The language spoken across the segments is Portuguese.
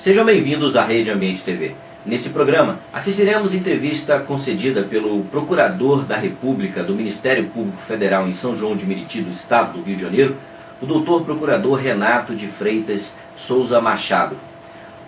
Sejam bem-vindos à Rede Ambiente TV. Nesse programa, assistiremos entrevista concedida pelo Procurador da República do Ministério Público Federal em São João de Meriti, do Estado do Rio de Janeiro, o Dr. Procurador Renato de Freitas Souza Machado.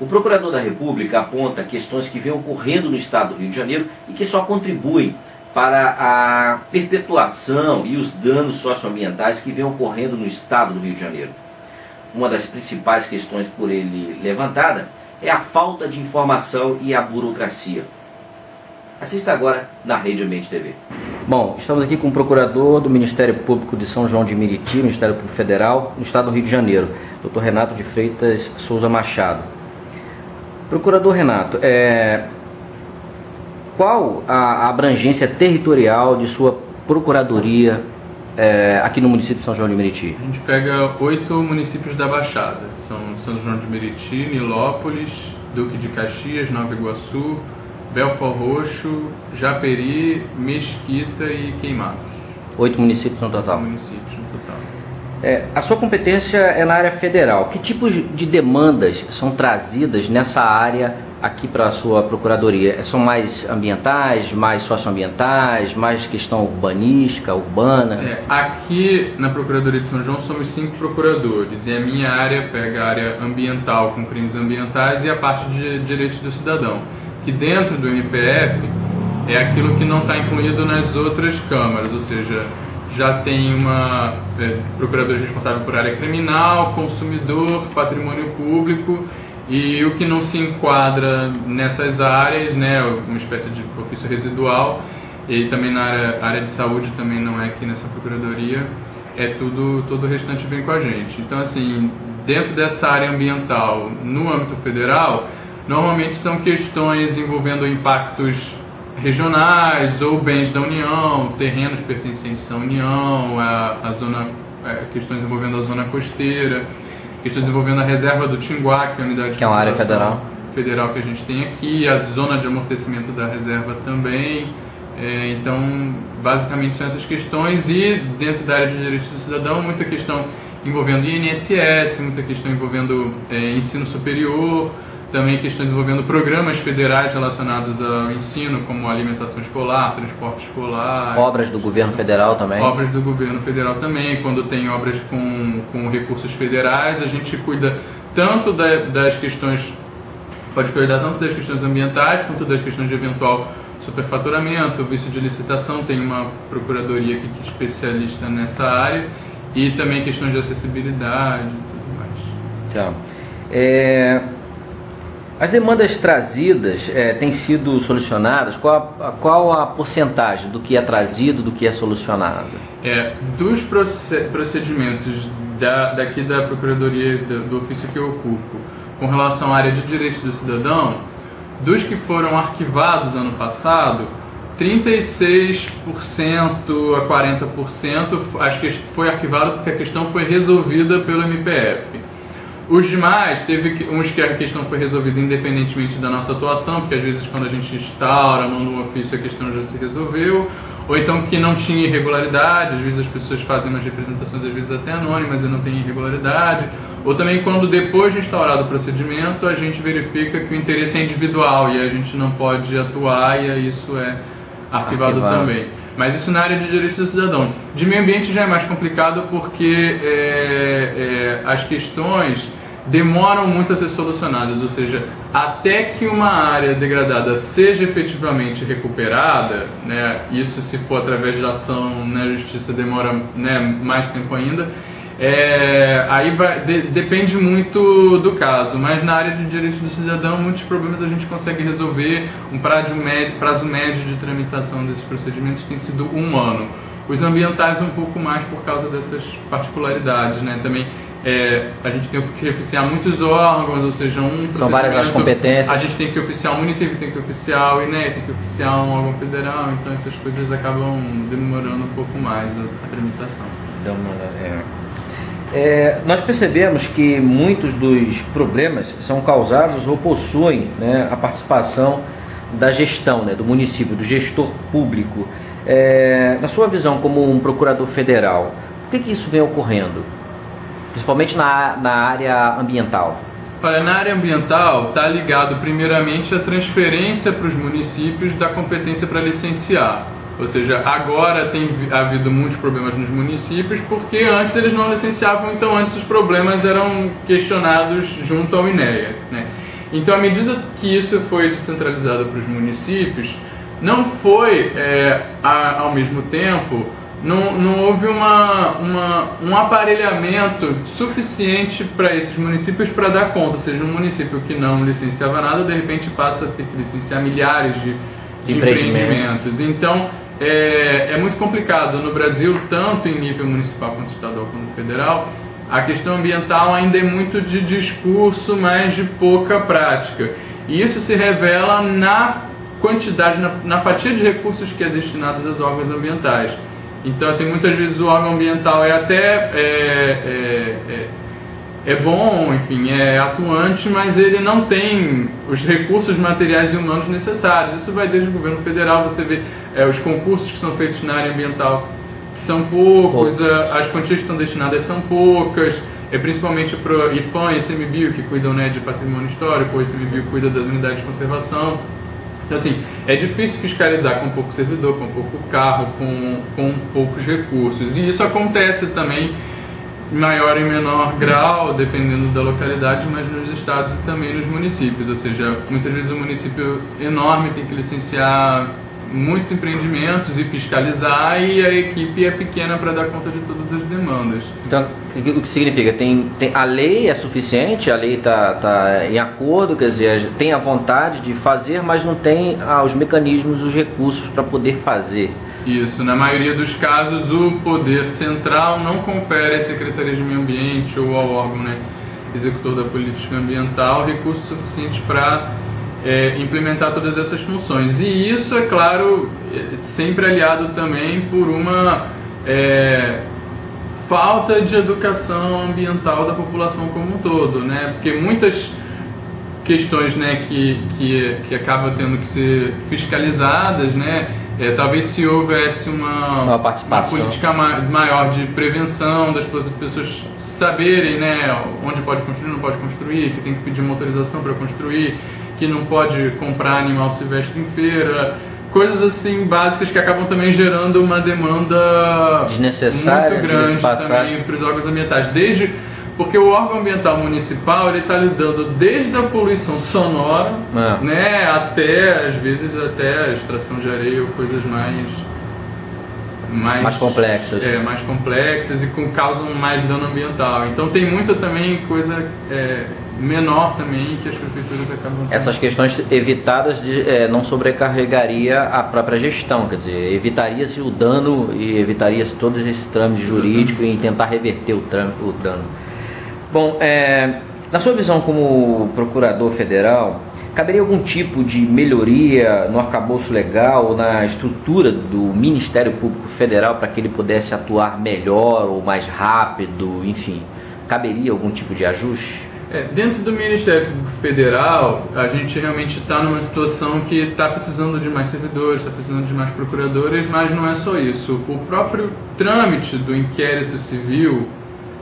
O Procurador da República aponta questões que vêm ocorrendo no Estado do Rio de Janeiro e que só contribuem para a perpetuação e os danos socioambientais que vêm ocorrendo no Estado do Rio de Janeiro. Uma das principais questões por ele levantada é a falta de informação e a burocracia. Assista agora na Rede Ambiente TV. Bom, estamos aqui com o Procurador do Ministério Público de São João de Meriti, Ministério Público Federal, no Estado do Rio de Janeiro, Dr. Renato de Freitas Souza Machado. Procurador Renato, qual a abrangência territorial de sua procuradoria aqui no município de São João de Meriti? A gente pega 8 municípios da Baixada. São São João de Meriti, Nilópolis, Duque de Caxias, Nova Iguaçu, Belford Roxo, Japeri, Mesquita e Queimados. 8 municípios no total? 8 municípios no total. A sua competência é na área federal. Que tipos de demandas são trazidas nessa área aqui para a sua procuradoria? São mais ambientais, mais socioambientais, mais questão urbanística, urbana? Aqui na Procuradoria de São João somos 5 procuradores e a minha área pega a área ambiental com crimes ambientais e a parte de direitos do cidadão, que dentro do MPF é aquilo que não está incluído nas outras câmaras, ou seja, já tem uma procuradora responsável por área criminal, consumidor, patrimônio público, e o que não se enquadra nessas áreas, né, uma espécie de ofício residual, e também na área de saúde também não é aqui nessa procuradoria, todo o restante vem com a gente. Então, assim, dentro dessa área ambiental, no âmbito federal, normalmente são questões envolvendo impactos regionais ou bens da União, terrenos pertencentes à União, questões envolvendo a zona costeira, questões envolvendo a reserva do Tinguá, que é a unidade de que é uma área federal que a gente tem aqui, a zona de amortecimento da reserva também. Então, basicamente são essas questões, e dentro da área de direitos do cidadão, muita questão envolvendo INSS, muita questão envolvendo ensino superior, também questões envolvendo programas federais relacionados ao ensino, como alimentação escolar, transporte escolar. Obras do governo federal também? Obras do governo federal também. Quando tem obras com recursos federais, a gente cuida tanto das questões, pode cuidar tanto das questões ambientais, quanto das questões de eventual superfaturamento, vício de licitação, tem uma procuradoria aqui que é especialista nessa área, e também questões de acessibilidade e tudo mais. As demandas trazidas têm sido solucionadas? Qual a porcentagem do que é trazido, do que é solucionado? Dos procedimentos daqui da Procuradoria do ofício que eu ocupo, com relação à área de direitos do cidadão, dos que foram arquivados ano passado, 36% a 40% acho que foi arquivado porque a questão foi resolvida pelo MPF. Os demais, teve uns que a questão foi resolvida independentemente da nossa atuação, porque às vezes quando a gente instaura no ofício a questão já se resolveu, ou então que não tinha irregularidade, às vezes as pessoas fazem umas representações, às vezes até anônimas, e não tem irregularidade, ou também quando depois de instaurado o procedimento a gente verifica que o interesse é individual e a gente não pode atuar, e aí isso é arquivado também. Mas isso na área de direitos do cidadão. De meio ambiente já é mais complicado porque as questões demoram muito a ser solucionadas, ou seja, até que uma área degradada seja efetivamente recuperada, né, isso se for através de ação na justiça demora, né, mais tempo ainda, aí depende muito do caso, mas na área de direitos do cidadão muitos problemas a gente consegue resolver. Um prazo médio de tramitação desses procedimentos tem sido 1 ano. Os ambientais um pouco mais por causa dessas particularidades, né? Também a gente tem que oficiar muitos órgãos, ou seja, são várias as competências. A gente tem que oficiar o município, tem que oficiar o INEA, tem que oficiar um órgão federal, então essas coisas acabam demorando um pouco mais a tramitação. Nós percebemos que muitos dos problemas são causados ou possuem, né, a participação da gestão, né, do município, do gestor público. Na sua visão como um procurador federal, por que isso vem ocorrendo? Principalmente na área ambiental. Olha, na área ambiental está ligado primeiramente à transferência para os municípios da competência para licenciar. Ou seja, agora tem havido muitos problemas nos municípios porque antes eles não licenciavam, então antes os problemas eram questionados junto ao INEA, né? Então, à medida que isso foi descentralizado para os municípios, não foi, ao mesmo tempo, não houve um aparelhamento suficiente para esses municípios para dar conta. Ou seja, um município que não licenciava nada, de repente passa a ter que licenciar milhares de empreendimentos. Então, é muito complicado. No Brasil, tanto em nível municipal quanto estadual quanto federal, a questão ambiental ainda é muito de discurso, mas de pouca prática. E isso se revela na quantidade, na fatia de recursos que é destinados aos órgãos ambientais. Então, assim, muitas vezes o órgão ambiental é até bom, enfim, é atuante, mas ele não tem os recursos materiais e humanos necessários. Isso vai desde o governo federal, você vê os concursos que são feitos na área ambiental são poucos, as quantias que são destinadas são poucas, principalmente para o IFAM e ICMBio, que cuidam, né, de patrimônio histórico, o ICMBio cuida das unidades de conservação. Então, assim, é difícil fiscalizar com pouco servidor, com pouco carro, com poucos recursos. E isso acontece também em maior e menor grau, dependendo da localidade, mas nos estados e também nos municípios. Ou seja, muitas vezes um município enorme tem que licenciar muitos empreendimentos e fiscalizar, e a equipe é pequena para dar conta de todas as demandas. Então, o que significa? A lei é suficiente, a lei está em acordo, quer dizer, tem a vontade de fazer, mas não tem os mecanismos, os recursos para poder fazer. Isso, na maioria dos casos o poder central não confere à Secretaria de Meio Ambiente ou ao órgão, né, executor da política ambiental recursos suficientes para implementar todas essas funções. E isso, é claro, sempre aliado também por uma falta de educação ambiental da população como um todo, né? Porque muitas questões, né, que acabam tendo que ser fiscalizadas, né? Talvez se houvesse uma política maior de prevenção, das pessoas saberem, né, onde pode construir, não pode construir, que tem que pedir uma autorização para construir, que não pode comprar animal silvestre em feira, coisas assim básicas que acabam também gerando uma demanda desnecessária, muito grande também para os órgãos ambientais. Porque o órgão ambiental municipal ele está lidando desde a poluição sonora, né, até às vezes até a extração de areia ou coisas mais complexas. Mais complexas e causam mais dano ambiental. Então tem muita também coisa menor também que as prefeituras acabam tendo. Essas questões evitadas não sobrecarregaria a própria gestão, quer dizer, evitaria-se o dano e evitaria-se todos esses trâmites jurídicos em tentar reverter o dano. Bom, na sua visão como procurador federal, caberia algum tipo de melhoria no arcabouço legal ou na estrutura do Ministério Público Federal para que ele pudesse atuar melhor ou mais rápido, enfim, caberia algum tipo de ajuste? Dentro do Ministério Público Federal, a gente realmente está numa situação que está precisando de mais servidores, está precisando de mais procuradores, mas não é só isso. O próprio trâmite do inquérito civil,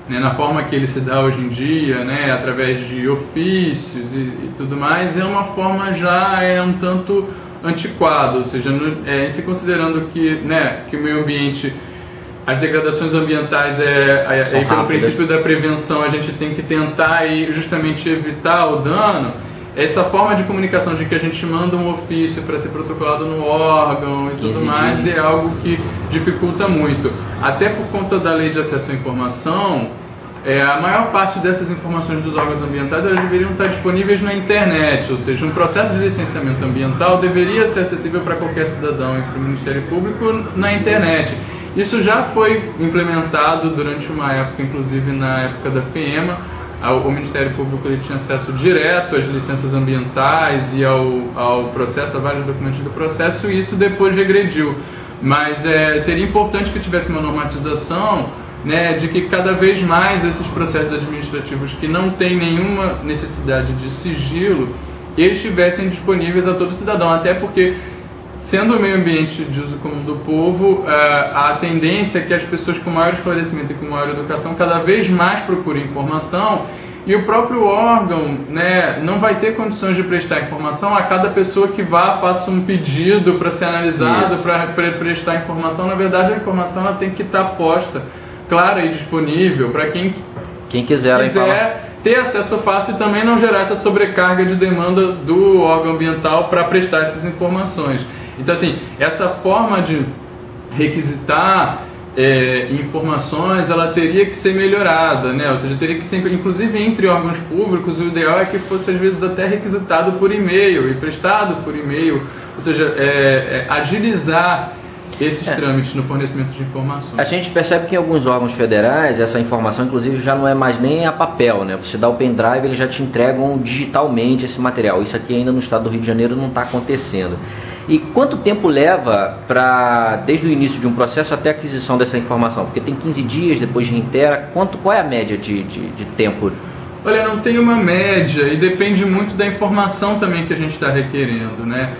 né, na forma que ele se dá hoje em dia, né, através de ofícios e tudo mais, é uma forma já um tanto antiquada, ou seja, se considerando que, né, que o meio ambiente, as degradações ambientais pelo princípio da prevenção, a gente tem que tentar justamente evitar o dano. Essa forma de comunicação de que a gente manda um ofício para ser protocolado no órgão e tudo mais é algo que dificulta muito. Até por conta da Lei de Acesso à Informação, a maior parte dessas informações dos órgãos ambientais elas deveriam estar disponíveis na internet, ou seja, um processo de licenciamento ambiental deveria ser acessível para qualquer cidadão e para o Ministério Público na internet. Isso já foi implementado durante uma época, inclusive na época da FEMA. O Ministério Público ele tinha acesso direto às licenças ambientais e ao processo, a vários documentos do processo, e isso depois regrediu. Mas seria importante que tivesse uma normatização, né, de que cada vez mais esses processos administrativos que não têm nenhuma necessidade de sigilo, eles estivessem disponíveis a todo cidadão, até porque, sendo o meio ambiente de uso comum do povo, a tendência é que as pessoas com maior esclarecimento e com maior educação cada vez mais procurem informação E o próprio órgão, né, não vai ter condições de prestar informação a cada pessoa que vá, faça um pedido para ser analisado, para prestar informação. Na verdade, a informação ela tem que estar posta, clara e disponível para quem quiser ter acesso fácil e também não gerar essa sobrecarga de demanda do órgão ambiental para prestar essas informações. Então, assim, essa forma de requisitar informações, ela teria que ser melhorada, né? Ou seja, teria que sempre, inclusive entre órgãos públicos, o ideal é que fosse às vezes até requisitado por e-mail e prestado por e-mail, ou seja, agilizar esses trâmites no fornecimento de informações. A gente percebe que em alguns órgãos federais essa informação inclusive já não é mais nem a papel, né? Você dá o pendrive, eles já te entregam digitalmente esse material. Isso aqui ainda no estado do Rio de Janeiro não está acontecendo. E quanto tempo leva desde o início de um processo até a aquisição dessa informação? Porque tem 15 dias, depois reitera. Qual é a média de tempo? Olha, não tem uma média e depende muito da informação também que a gente está requerendo, né?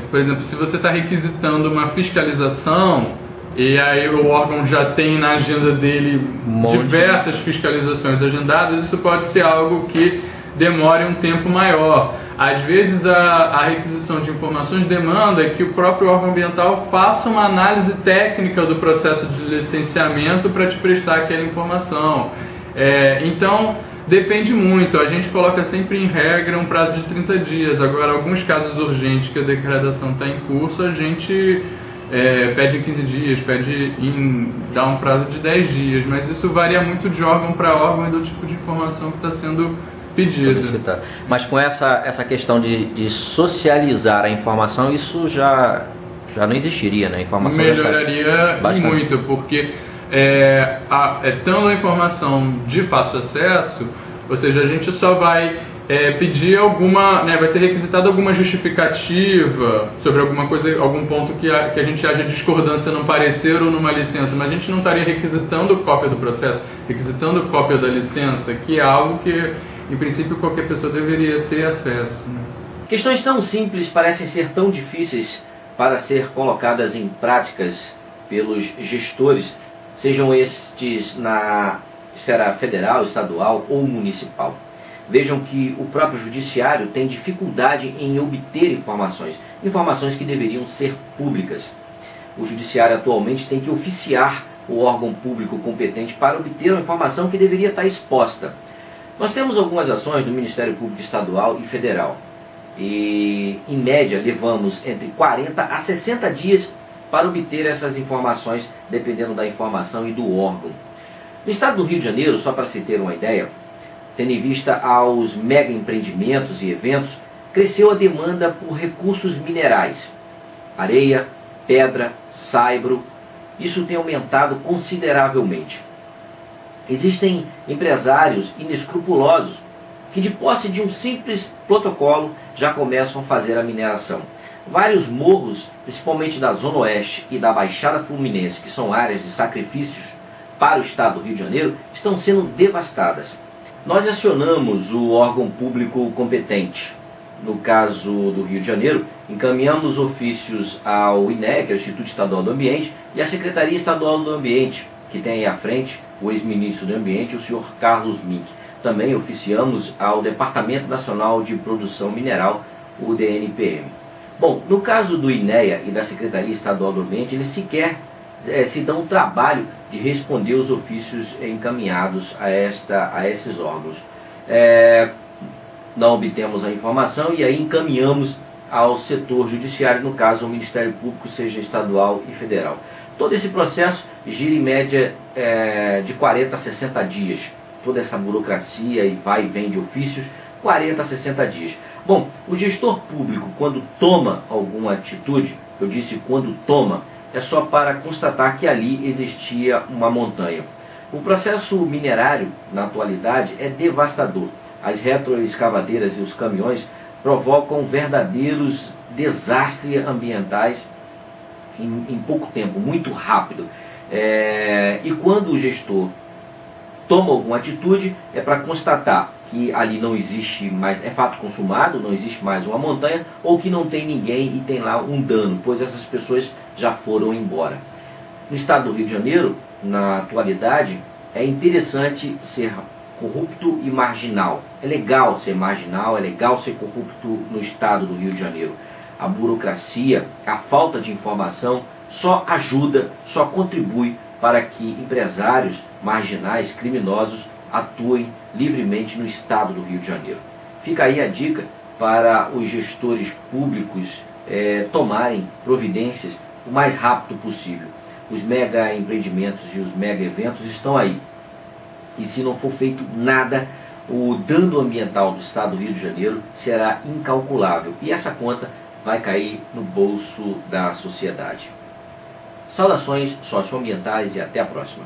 Por exemplo, se você está requisitando uma fiscalização e aí o órgão já tem na agenda dele diversas fiscalizações agendadas, isso pode ser algo que demore um tempo maior. Às vezes a requisição de informações demanda que o próprio órgão ambiental faça uma análise técnica do processo de licenciamento para te prestar aquela informação. Então, depende muito. A gente coloca sempre em regra um prazo de 30 dias. Agora, alguns casos urgentes que a decretação está em curso, a gente pede em 15 dias, dá um prazo de 10 dias. Mas isso varia muito de órgão para órgão e do tipo de informação que está sendo pedida. Mas com essa questão de socializar a informação, isso já não existiria, né? A informação melhoraria muito, porque tendo a informação de fácil acesso, ou seja, a gente só vai pedir alguma, né, vai ser requisitada alguma justificativa sobre alguma coisa, algum ponto que a gente haja discordância num parecer ou numa licença, mas a gente não estaria requisitando cópia do processo, requisitando cópia da licença, que é algo que, em princípio, qualquer pessoa deveria ter acesso, né? Questões tão simples parecem ser tão difíceis para ser colocadas em práticas pelos gestores, sejam estes na esfera federal, estadual ou municipal. Vejam que o próprio judiciário tem dificuldade em obter informações que deveriam ser públicas. O judiciário atualmente tem que oficiar o órgão público competente para obter uma informação que deveria estar exposta. Nós temos algumas ações do Ministério Público Estadual e Federal e, em média, levamos entre 40 a 60 dias para obter essas informações, dependendo da informação e do órgão. No estado do Rio de Janeiro, só para se ter uma ideia, tendo em vista aos mega empreendimentos e eventos, cresceu a demanda por recursos minerais, areia, pedra, saibro. Isso tem aumentado consideravelmente. Existem empresários inescrupulosos que, de posse de um simples protocolo, já começam a fazer a mineração. Vários morros, principalmente da Zona Oeste e da Baixada Fluminense, que são áreas de sacrifícios para o estado do Rio de Janeiro, estão sendo devastadas. Nós acionamos o órgão público competente. No caso do Rio de Janeiro, encaminhamos ofícios ao INEA, que é o Instituto Estadual do Ambiente, e à Secretaria Estadual do Ambiente, que tem aí à frente o ex-ministro do Ambiente, o senhor Carlos Mink. Também oficiamos ao Departamento Nacional de Produção Mineral, o DNPM. Bom, no caso do INEA e da Secretaria Estadual do Ambiente, eles sequer se dão o trabalho de responder os ofícios encaminhados a esses órgãos. Não obtemos a informação e aí encaminhamos ao setor judiciário, no caso ao Ministério Público, seja estadual e federal. Todo esse processo gira em média de 40 a 60 dias. Toda essa burocracia e vai e vem de ofícios, 40 a 60 dias. Bom, o gestor público, quando toma alguma atitude, eu disse quando toma, é só para constatar que ali existia uma montanha. O processo minerário, na atualidade, é devastador. As retroescavadeiras e os caminhões provocam verdadeiros desastres ambientais em pouco tempo, muito rápido. E quando o gestor toma alguma atitude, é para constatar que ali não existe mais, é fato consumado, não existe mais uma montanha, ou que não tem ninguém e tem lá um dano, pois essas pessoas já foram embora. No estado do Rio de Janeiro, na atualidade, é interessante ser corrupto e marginal. É legal ser marginal, é legal ser corrupto no estado do Rio de Janeiro. A burocracia, a falta de informação só ajuda, só contribui para que empresários marginais, criminosos, atuem livremente no estado do Rio de Janeiro. Fica aí a dica para os gestores públicos tomarem providências o mais rápido possível. Os mega empreendimentos e os mega eventos estão aí. E se não for feito nada, o dano ambiental do estado do Rio de Janeiro será incalculável. E essa conta vai cair no bolso da sociedade. Saudações socioambientais e até a próxima.